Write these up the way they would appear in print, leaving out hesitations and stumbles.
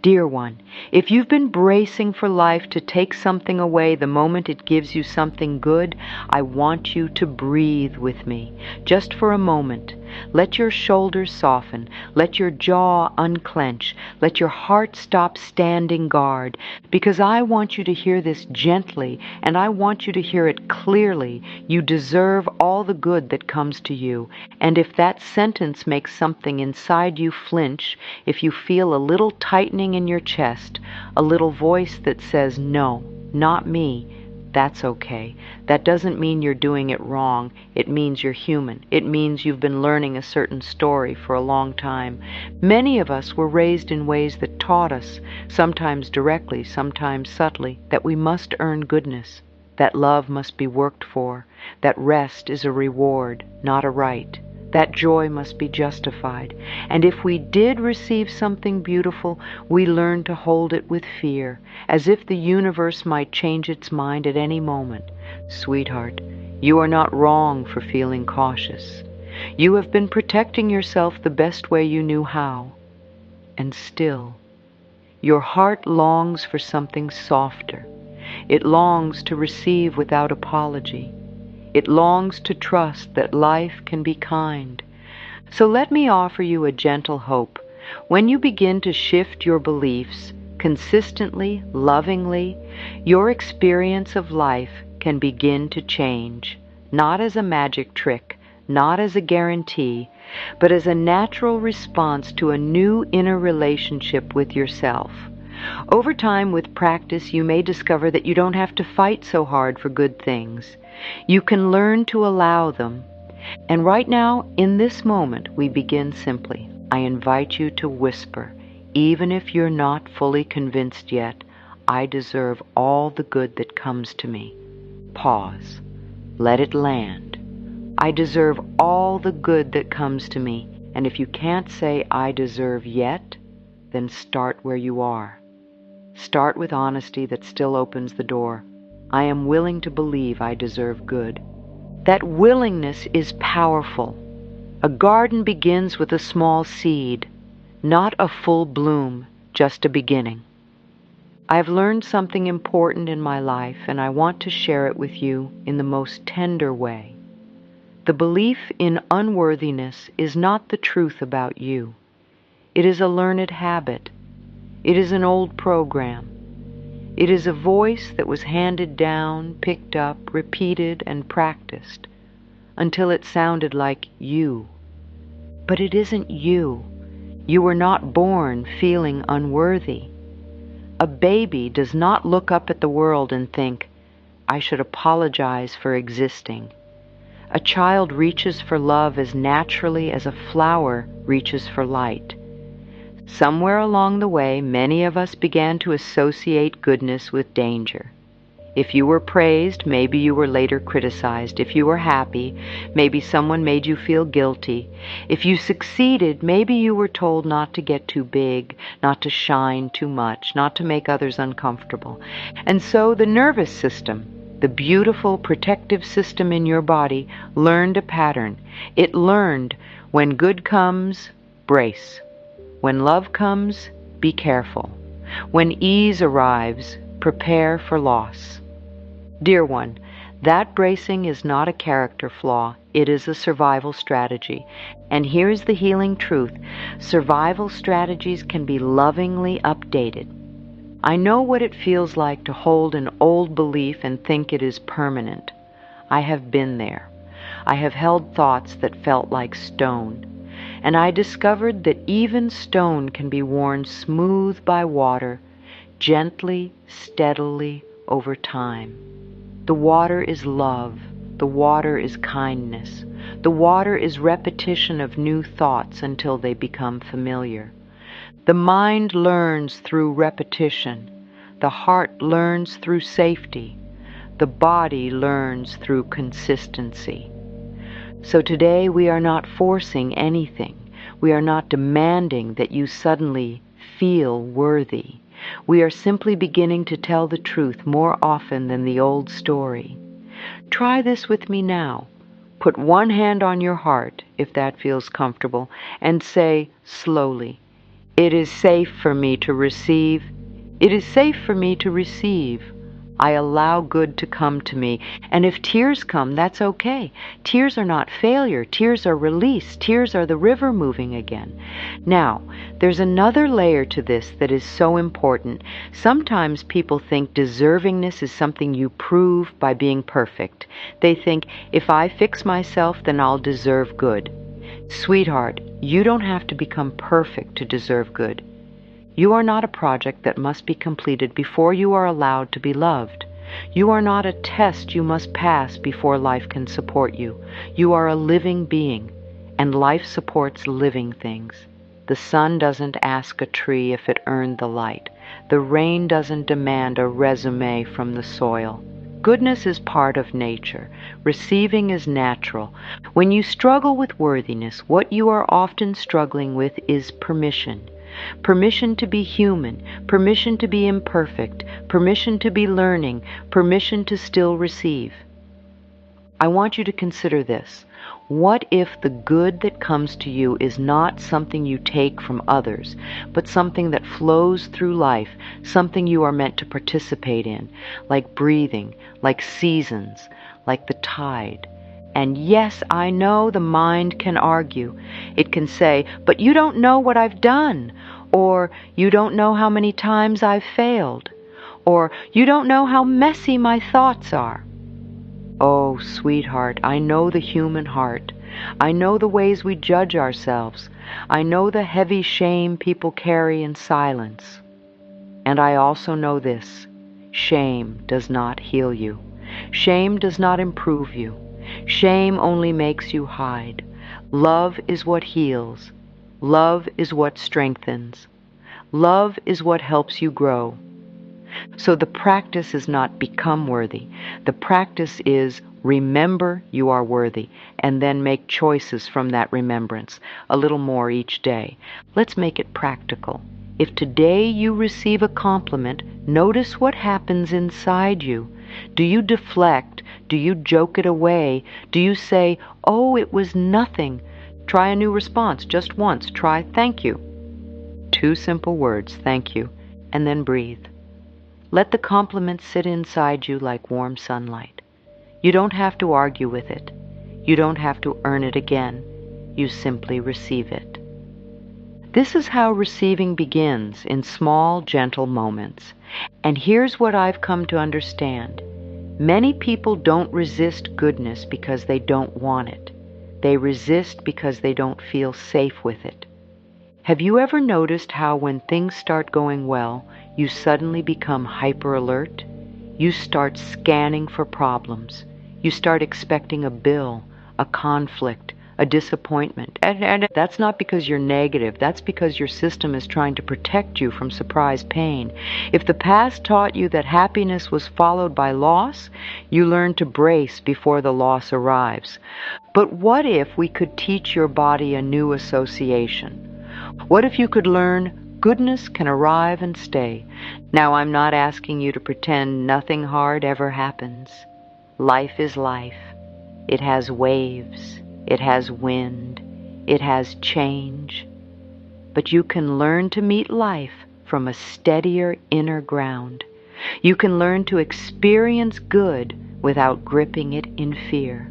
Dear one, if you've been bracing for life to take something away the moment it gives you something good, I want you to breathe with me, just for a moment. Let your shoulders soften, let your jaw unclench, let your heart stop standing guard, because I want you to hear this gently, and I want you to hear it clearly. You deserve all the good that comes to you, and if that sentence makes something inside you flinch, if you feel a little tightening in your chest, a little voice that says, "No, not me," that's okay. That doesn't mean you're doing it wrong. It means you're human. It means you've been learning a certain story for a long time. Many of us were raised in ways that taught us, sometimes directly, sometimes subtly, that we must earn goodness, that love must be worked for, that rest is a reward, not a right, that joy must be justified. And if we did receive something beautiful, we learned to hold it with fear, as if the universe might change its mind at any moment. Sweetheart, you are not wrong for feeling cautious. You have been protecting yourself the best way you knew how. And still, your heart longs for something softer. It longs to receive without apology. It longs to trust that life can be kind. So let me offer you a gentle hope. When you begin to shift your beliefs consistently, lovingly, your experience of life can begin to change, not as a magic trick, not as a guarantee, but as a natural response to a new inner relationship with yourself. Over time, with practice, you may discover that you don't have to fight so hard for good things. You can learn to allow them. And right now, in this moment, we begin simply. I invite you to whisper, even if you're not fully convinced yet, I deserve all the good that comes to me. Pause. Let it land. I deserve all the good that comes to me. And if you can't say I deserve yet, then start where you are. Start with honesty that still opens the door. I am willing to believe I deserve good. That willingness is powerful. A garden begins with a small seed, not a full bloom, just a beginning. I've learned something important in my life, and I want to share it with you in the most tender way. The belief in unworthiness is not the truth about you. It is a learned habit. It is an old program. It is a voice that was handed down, picked up, repeated, and practiced until it sounded like you. But it isn't you. You were not born feeling unworthy. A baby does not look up at the world and think, I should apologize for existing. A child reaches for love as naturally as a flower reaches for light. Somewhere along the way, many of us began to associate goodness with danger. If you were praised, maybe you were later criticized. If you were happy, maybe someone made you feel guilty. If you succeeded, maybe you were told not to get too big, not to shine too much, not to make others uncomfortable. And so the nervous system, the beautiful protective system in your body, learned a pattern. It learned, when good comes, brace. When love comes, be careful. When ease arrives, prepare for loss. Dear one, that bracing is not a character flaw. It is a survival strategy. And here's the healing truth. Survival strategies can be lovingly updated. I know what it feels like to hold an old belief and think it is permanent. I have been there. I have held thoughts that felt like stone. And I discovered that even stone can be worn smooth by water, gently, steadily, over time. The water is love. The water is kindness. The water is repetition of new thoughts until they become familiar. The mind learns through repetition. The heart learns through safety. The body learns through consistency. So today we are not forcing anything. We are not demanding that you suddenly feel worthy. We are simply beginning to tell the truth more often than the old story. Try this with me now. Put one hand on your heart, if that feels comfortable, and say slowly, It is safe for me to receive. It is safe for me to receive. I allow good to come to me. And if tears come, that's okay. Tears are not failure. Tears are release. Tears are the river moving again. Now, there's another layer to this that is so important. Sometimes people think deservingness is something you prove by being perfect. They think, if I fix myself, then I'll deserve good. Sweetheart, you don't have to become perfect to deserve good. You are not a project that must be completed before you are allowed to be loved. You are not a test you must pass before life can support you. You are a living being, and life supports living things. The sun doesn't ask a tree if it earned the light. The rain doesn't demand a resume from the soil. Goodness is part of nature. Receiving is natural. When you struggle with worthiness, what you are often struggling with is permission. Permission to be human, permission to be imperfect, permission to be learning, permission to still receive. I want you to consider this. What if the good that comes to you is not something you take from others, but something that flows through life, something you are meant to participate in, like breathing, like seasons, like the tide? And yes, I know the mind can argue. It can say, but you don't know what I've done, or you don't know how many times I've failed, or you don't know how messy my thoughts are. Oh, sweetheart, I know the human heart. I know the ways we judge ourselves. I know the heavy shame people carry in silence. And I also know this: shame does not heal you. Shame does not improve you. Shame only makes you hide. Love is what heals. Love is what strengthens. Love is what helps you grow. So the practice is not become worthy. The practice is remember you are worthy, and then make choices from that remembrance, a little more each day. Let's make it practical. If today you receive a compliment, notice what happens inside you. Do you deflect? Do you joke it away? Do you say, oh, it was nothing? Try a new response just once. Try thank you. 2 simple words, thank you, and then breathe. Let the compliment sit inside you like warm sunlight. You don't have to argue with it. You don't have to earn it again. You simply receive it. This is how receiving begins, in small, gentle moments. And here's what I've come to understand. Many people don't resist goodness because they don't want it. They resist because they don't feel safe with it. Have you ever noticed how when things start going well, you suddenly become hyper alert? You start scanning for problems. You start expecting a bill, a conflict, a disappointment. And that's not because you're negative. That's because your system is trying to protect you from surprise pain. If the past taught you that happiness was followed by loss, you learn to brace before the loss arrives. But what if we could teach your body a new association? What if you could learn goodness can arrive and stay? Now, I'm not asking you to pretend nothing hard ever happens. Life is life. It has waves. It has wind. It has change. But you can learn to meet life from a steadier inner ground. You can learn to experience good without gripping it in fear.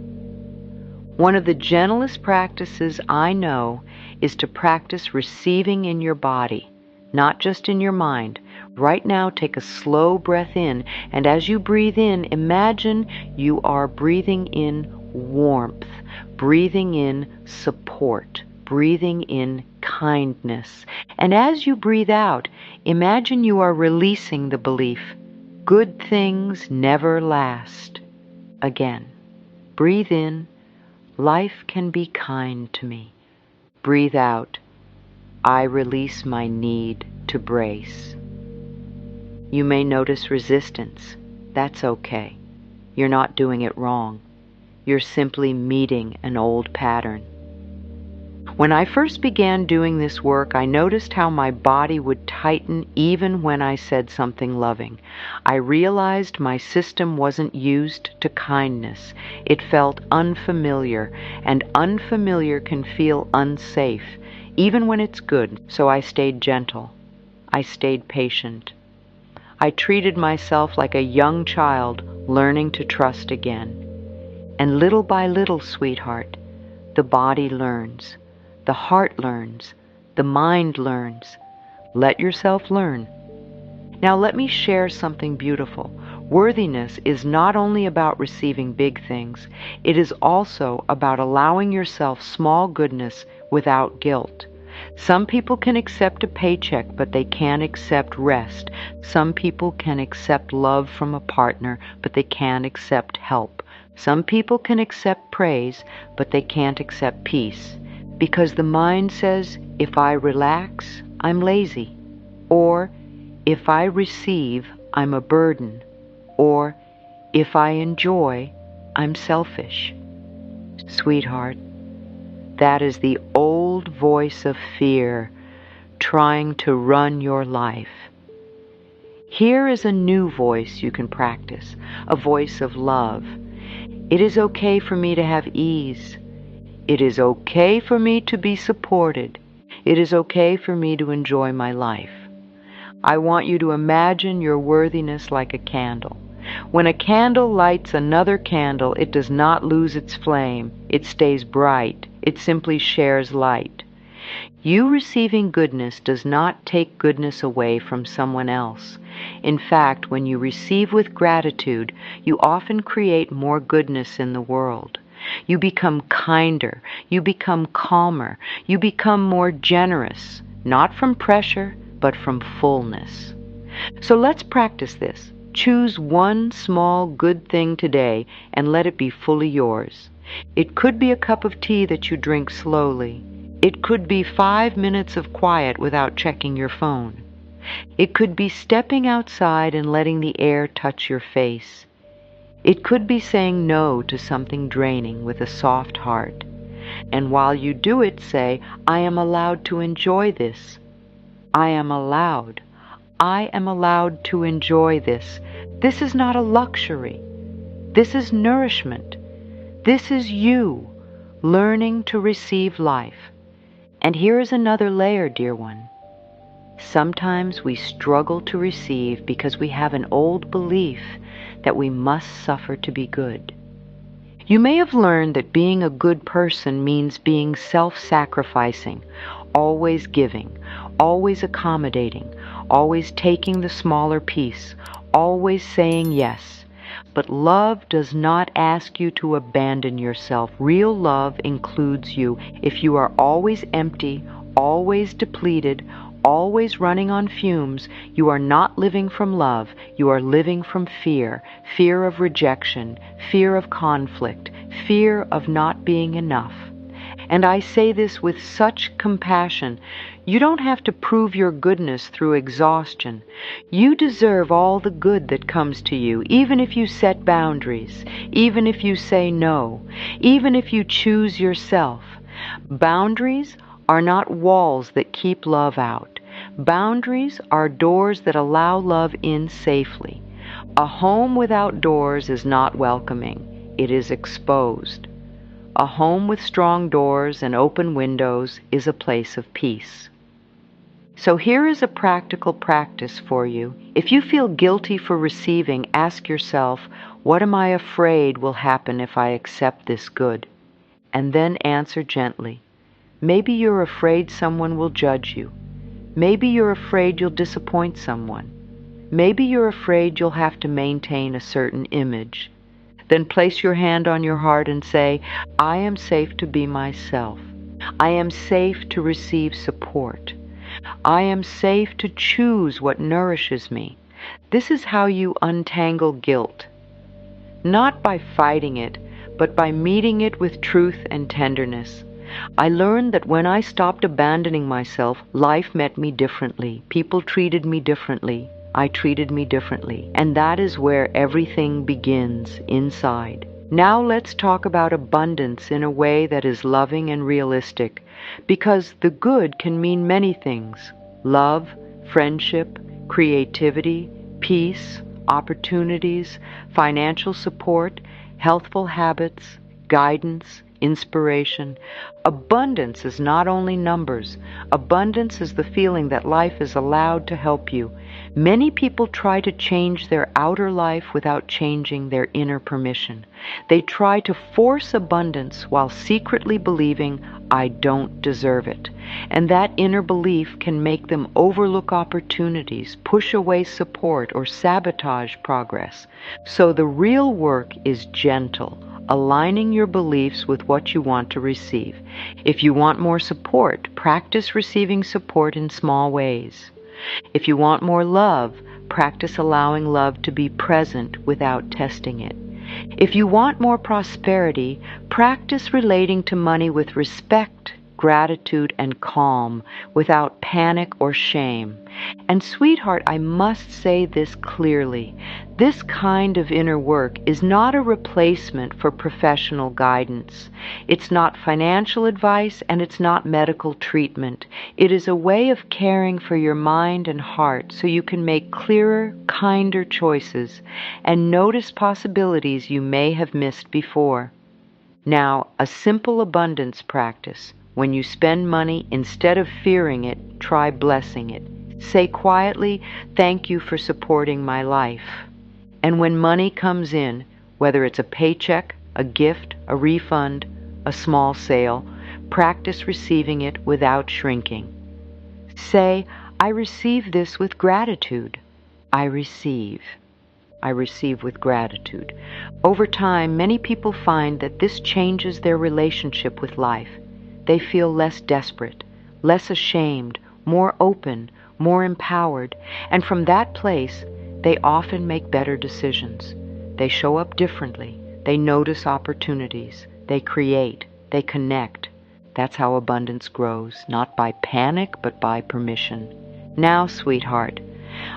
One of the gentlest practices I know is to practice receiving in your body, not just in your mind. Right now, take a slow breath in, and as you breathe in, imagine you are breathing in warmth, breathing in support, breathing in kindness. And as you breathe out, imagine you are releasing the belief, good things never last. Again, breathe in, life can be kind to me. Breathe out, I release my need to brace. You may notice resistance. That's okay. You're not doing it wrong. You're simply meeting an old pattern. When I first began doing this work, I noticed how my body would tighten even when I said something loving. I realized my system wasn't used to kindness. It felt unfamiliar, and unfamiliar can feel unsafe. even when it's good, so I stayed gentle. I stayed patient. I treated myself like a young child learning to trust again. And little by little, sweetheart, the body learns, the heart learns, the mind learns. Let yourself learn. Now let me share something beautiful. Worthiness is not only about receiving big things, it is also about allowing yourself small goodness without guilt. Some people can accept a paycheck, but they can't accept rest. Some people can accept love from a partner, but they can't accept help. Some people can accept praise, but they can't accept peace. Because the mind says, if I relax, I'm lazy. Or, if I receive, I'm a burden. Or, if I enjoy, I'm selfish. Sweetheart, that is the old voice of fear trying to run your life. Here is a new voice you can practice, a voice of love. It is okay for me to have ease. It is okay for me to be supported. It is okay for me to enjoy my life. I want you to imagine your worthiness like a candle. When a candle lights another candle, it does not lose its flame. It stays bright. It simply shares light. You receiving goodness does not take goodness away from someone else. In fact, when you receive with gratitude, you often create more goodness in the world. You become kinder. You become calmer. You become more generous, not from pressure, but from fullness. So let's practice this. Choose one small good thing today and let it be fully yours. It could be a cup of tea that you drink slowly. It could be 5 minutes of quiet without checking your phone. It could be stepping outside and letting the air touch your face. It could be saying no to something draining with a soft heart. And while you do it, say, I am allowed to enjoy this. I am allowed. I am allowed to enjoy this. This is not a luxury. This is nourishment. This is you learning to receive life. And here is another layer, dear one. Sometimes we struggle to receive because we have an old belief that we must suffer to be good. You may have learned that being a good person means being self-sacrificing, always giving, always accommodating, always taking the smaller piece, always saying yes. But love does not ask you to abandon yourself. Real love includes you. If you are always empty, always depleted, always running on fumes, you are not living from love. You are living from fear, fear of rejection, fear of conflict, fear of not being enough. And I say this with such compassion. You don't have to prove your goodness through exhaustion. You deserve all the good that comes to you, even if you set boundaries, even if you say no, even if you choose yourself. Boundaries are not walls that keep love out. Boundaries are doors that allow love in safely. A home without doors is not welcoming. It is exposed. A home with strong doors and open windows is a place of peace. So here is a practical practice for you. If you feel guilty for receiving, ask yourself, what am I afraid will happen if I accept this good? And then answer gently. Maybe you're afraid someone will judge you. Maybe you're afraid you'll disappoint someone. Maybe you're afraid you'll have to maintain a certain image. Then place your hand on your heart and say, I am safe to be myself. I am safe to receive support. I am safe to choose what nourishes me. This is how you untangle guilt. Not by fighting it, but by meeting it with truth and tenderness. I learned that when I stopped abandoning myself, life met me differently. People treated me differently. I treated me differently. And that is where everything begins, inside. Now let's talk about abundance in a way that is loving and realistic, because the good can mean many things. Love, friendship, creativity, peace, opportunities, financial support, healthful habits, guidance, inspiration. Abundance is not only numbers. Abundance is the feeling that life is allowed to help you. Many people try to change their outer life without changing their inner permission. They try to force abundance while secretly believing, I don't deserve it. And that inner belief can make them overlook opportunities, push away support, or sabotage progress. So the real work is gentle, aligning your beliefs with what you want to receive. If you want more support, practice receiving support in small ways. If you want more love, practice allowing love to be present without testing it. If you want more prosperity, practice relating to money with respect, gratitude, and calm, without panic or shame. And sweetheart, I must say this clearly. This kind of inner work is not a replacement for professional guidance. It's not financial advice and it's not medical treatment. It is a way of caring for your mind and heart so you can make clearer, kinder choices and notice possibilities you may have missed before. Now, a simple abundance practice. When you spend money, instead of fearing it, try blessing it. Say quietly, thank you for supporting my life. And when money comes in, whether it's a paycheck, a gift, a refund, a small sale, practice receiving it without shrinking. Say, I receive this with gratitude. I receive. I receive with gratitude. Over time, many people find that this changes their relationship with life. They feel less desperate, less ashamed, more open, more empowered, and from that place, they often make better decisions. They show up differently. They notice opportunities. They create. They connect. That's how abundance grows, not by panic, but by permission. Now, sweetheart,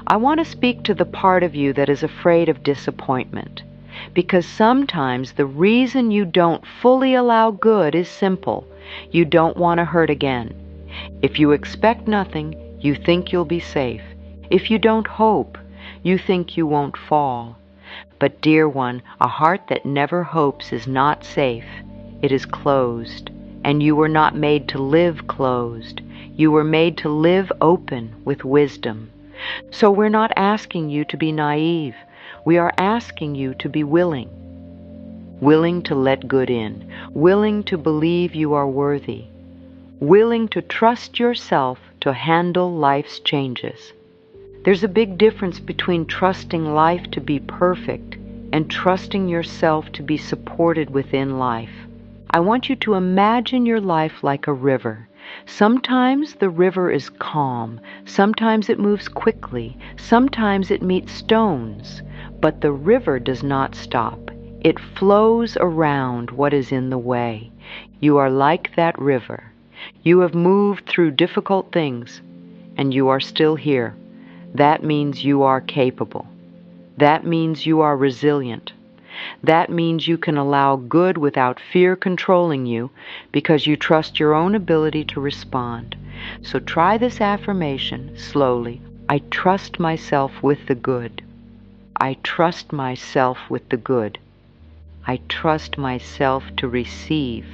I want to speak to the part of you that is afraid of disappointment, because sometimes the reason you don't fully allow good is simple. You don't want to hurt again. If you expect nothing, you think you'll be safe. If you don't hope, you think you won't fall. But dear one, a heart that never hopes is not safe. It is closed, and you were not made to live closed. You were made to live open with wisdom. So we're not asking you to be naive. We are asking you to be willing. Willing to let good in. Willing to believe you are worthy. Willing to trust yourself to handle life's changes. There's a big difference between trusting life to be perfect and trusting yourself to be supported within life. I want you to imagine your life like a river. Sometimes the river is calm, sometimes it moves quickly, sometimes it meets stones, but the river does not stop. It flows around what is in the way. You are like that river. You have moved through difficult things, and you are still here. That means you are capable. That means you are resilient. That means you can allow good without fear controlling you because you trust your own ability to respond. So try this affirmation slowly. I trust myself with the good. I trust myself with the good. I trust myself to receive.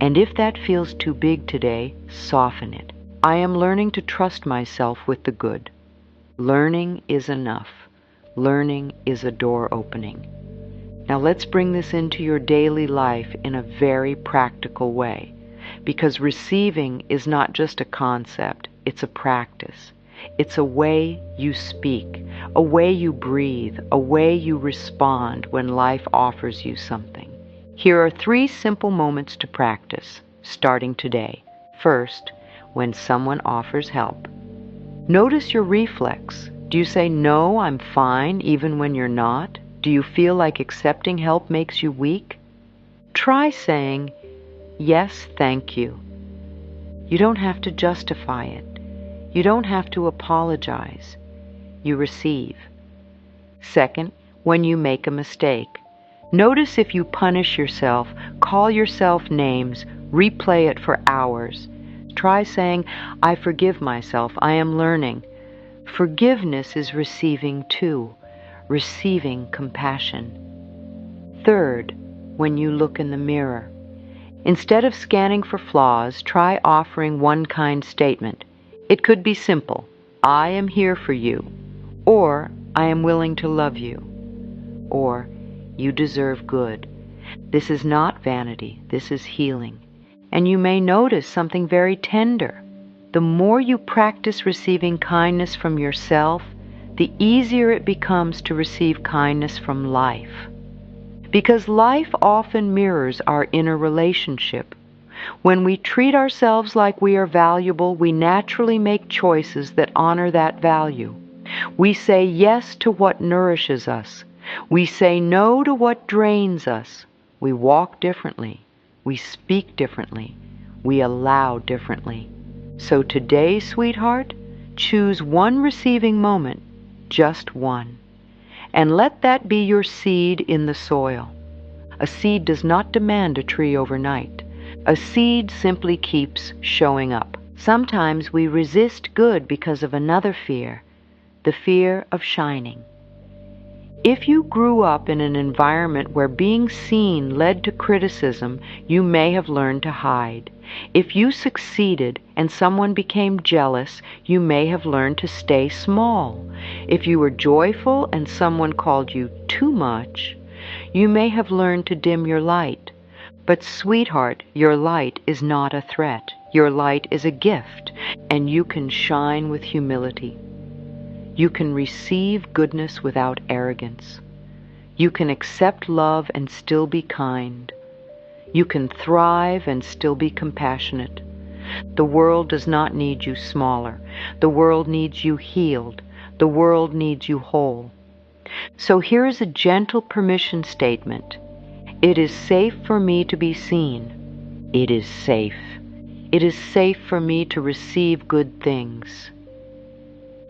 And if that feels too big today, soften it. I am learning to trust myself with the good. Learning is enough. Learning is a door opening. Now let's bring this into your daily life in a very practical way, because receiving is not just a concept, it's a practice. It's a way you speak, a way you breathe, a way you respond when life offers you something. Here are 3 simple moments to practice, starting today. First, when someone offers help. Notice your reflex. Do you say, no, I'm fine, even when you're not? Do you feel like accepting help makes you weak? Try saying, yes, thank you. You don't have to justify it. You don't have to apologize. You receive. Second, when you make a mistake. Notice if you punish yourself, call yourself names, replay it for hours. Try saying, I forgive myself, I am learning. Forgiveness is receiving too, receiving compassion. Third, when you look in the mirror. Instead of scanning for flaws, try offering one kind statement. It could be simple: I am here for you, or I am willing to love you, or you deserve good. This is not vanity, this is healing. And you may notice something very tender. The more you practice receiving kindness from yourself, the easier it becomes to receive kindness from life. Because life often mirrors our inner relationship. When we treat ourselves like we are valuable, we naturally make choices that honor that value. We say yes to what nourishes us. We say no to what drains us. We walk differently. We speak differently. We allow differently. So today, sweetheart, choose one receiving moment, just one. And let that be your seed in the soil. A seed does not demand a tree overnight. A seed simply keeps showing up. Sometimes we resist good because of another fear, the fear of shining. If you grew up in an environment where being seen led to criticism, you may have learned to hide. If you succeeded and someone became jealous, you may have learned to stay small. If you were joyful and someone called you too much, you may have learned to dim your light. But sweetheart, your light is not a threat. Your light is a gift, and you can shine with humility. You can receive goodness without arrogance. You can accept love and still be kind. You can thrive and still be compassionate. The world does not need you smaller. The world needs you healed. The world needs you whole. So here is a gentle permission statement. It is safe for me to be seen. It is safe. It is safe for me to receive good things.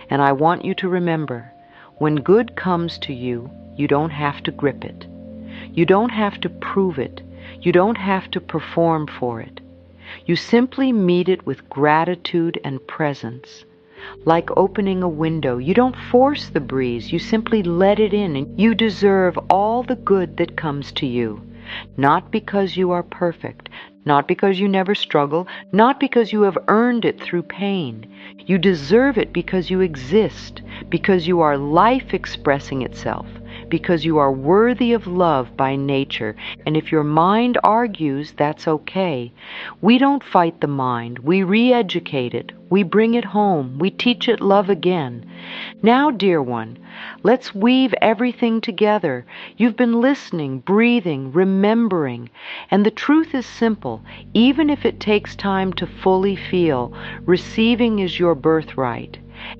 And I want you to remember, when good comes to you, you don't have to grip it. You don't have to prove it. You don't have to perform for it. You simply meet it with gratitude and presence. Like opening a window, you don't force the breeze, you simply let it in, and you deserve all the good that comes to you. Not because you are perfect, not because you never struggle, not because you have earned it through pain. You deserve it because you exist, because you are life expressing itself, because you are worthy of love by nature. And if your mind argues, that's okay. We don't fight the mind. We re-educate it. We bring it home. We teach it love again. Now, dear one, let's weave everything together. You've been listening, breathing, remembering. And the truth is simple. Even if it takes time to fully feel, receiving is your birthright.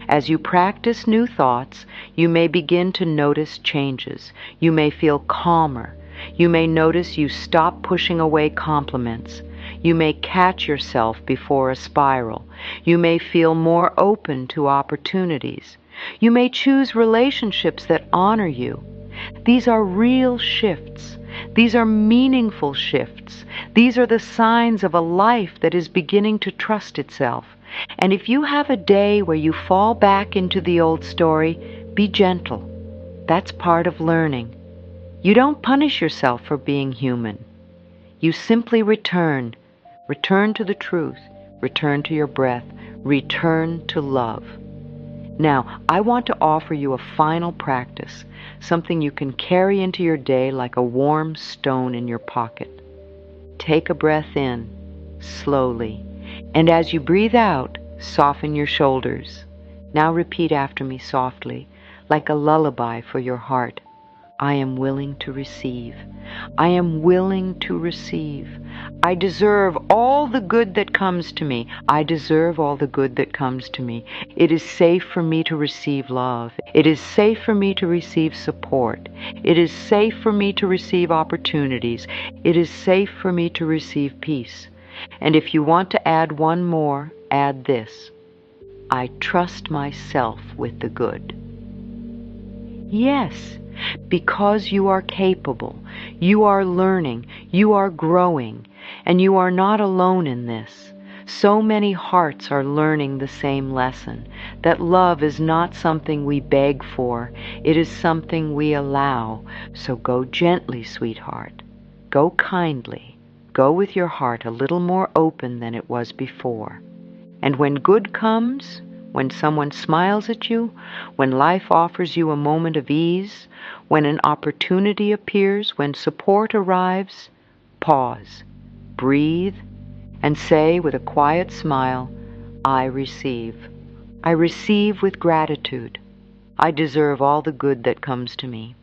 As you practice new thoughts, you may begin to notice changes. You may feel calmer. You may notice you stop pushing away compliments. You may catch yourself before a spiral. You may feel more open to opportunities. You may choose relationships that honor you. These are real shifts. These are meaningful shifts. These are the signs of a life that is beginning to trust itself. And if you have a day where you fall back into the old story, be gentle. That's part of learning. You don't punish yourself for being human. You simply return. Return to the truth. Return to your breath. Return to love. Now, I want to offer you a final practice, something you can carry into your day like a warm stone in your pocket. Take a breath in, slowly, and as you breathe out, soften your shoulders. Now repeat after me softly, like a lullaby for your heart. I am willing to receive. I am willing to receive. I deserve all the good that comes to me. I deserve all the good that comes to me. It is safe for me to receive love. It is safe for me to receive support. It is safe for me to receive opportunities. It is safe for me to receive peace. And if you want to add one more, add this. I trust myself with the good. Yes, because you are capable, you are learning, you are growing, and you are not alone in this. So many hearts are learning the same lesson, that love is not something we beg for, it is something we allow. So go gently, sweetheart. Go kindly. Go with your heart a little more open than it was before. And when good comes, when someone smiles at you, when life offers you a moment of ease, when an opportunity appears, when support arrives, pause, breathe, and say with a quiet smile, I receive. I receive with gratitude. I deserve all the good that comes to me.